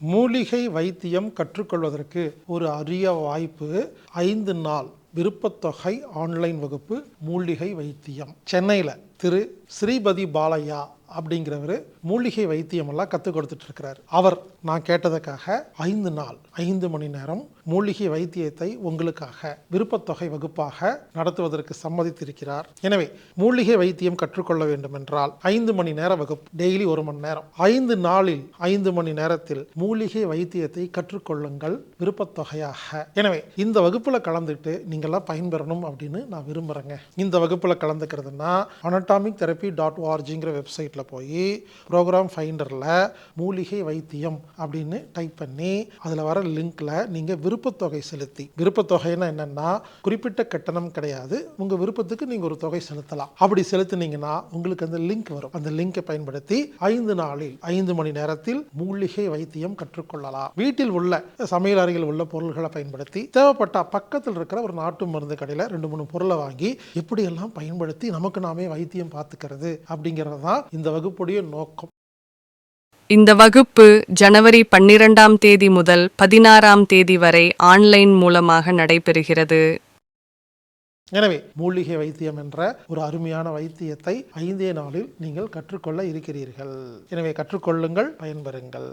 மூலிகை வைத்தியம் கற்றுக்கொள்வதற்கு ஒரு அரிய வாய்ப்பு. 5 நாள் விருப்பத்தொகை ஆன்லைன் வகுப்பு மூலிகை வைத்தியம். சென்னையில் திரு ஸ்ரீபதி பாலையா அப்படிங்கிறவர் மூலிகை வைத்தியம் எல்லாம் கற்றுக் கொடுத்துட்டு இருக்கிறார். அவர் நான் கேட்டதுக்காக 5 நாள் 5 மணி நேரம் மூலிகை வைத்தியத்தை உங்களுக்காக விருப்பத்தொகை வகுப்பாக நடத்துவதற்கு சம்மதித்திருக்கிறார். எனவே மூலிகை வைத்தியம் கற்றுக்கொள்ள வேண்டும் என்றால் 5 மணி நேர வகுப்பு, டெய்லி 1 மணி நேரம், 5 நாளில் 5 மணி நேரத்தில் மூலிகை வைத்தியத்தை கற்றுக்கொள்ளுங்கள் விருப்பத்தொகையாக. எனவே இந்த வகுப்புல கலந்துட்டு நீங்களாம் பயன்பெறணும் அப்படின்னு நான் விரும்புகிறேங்க. இந்த வகுப்புல கலந்துக்கிறதுனா anatomictherapy.orgங்கிற வெப்சைட்டில் போய் ப்ரோக்ராம் ஃபைண்டரில் மூலிகை வைத்தியம் அப்படின்னு டைப் பண்ணி அதில் வர லிங்க்ல நீங்கள் விருப்பத்தொகை செலுத்தி, விருப்பத்தொகைன்னா என்னன்னா குறிப்பிட்ட கட்டணம் கிடையாது, உங்கள் விருப்பத்துக்கு நீங்கள் ஒரு தொகை செலுத்தலாம். அப்படி செலுத்தினீங்கன்னா உங்களுக்கு அந்த லிங்க் வரும். அந்த லிங்கை பயன்படுத்தி 5 நாளில் 5 மணி நேரத்தில் மூலிகை வைத்தியம் கற்றுக்கொள்ளலாம். வீட்டில் உள்ள சமையல் அறையில் உள்ள பொருள்களை பயன்படுத்தி தேவைப்பட்ட பக்கத்தில் இருக்கிற ஒரு நாட்டு மருந்து கடையில் 2-3 பொருளை வாங்கி எப்படியெல்லாம் பயன்படுத்தி நமக்கு நாமே வைத்தியம் பார்த்துக்கிறது அப்படிங்கிறது தான் இந்த வகுப்புடைய நோக்கம். இந்த வகுப்பு ஜனவரி 12ஆம் தேதி முதல் 16ஆம் தேதி வரை ஆன்லைன் மூலமாக நடைபெறுகிறது. எனவே மூலிகை வைத்தியம் என்ற ஒரு அருமையான வைத்தியத்தை 5 நாளில் நீங்கள் கற்றுக்கொள்ள இருக்கிறீர்கள். எனவே கற்றுக்கொள்ளுங்கள், பயன்பெறுங்கள்.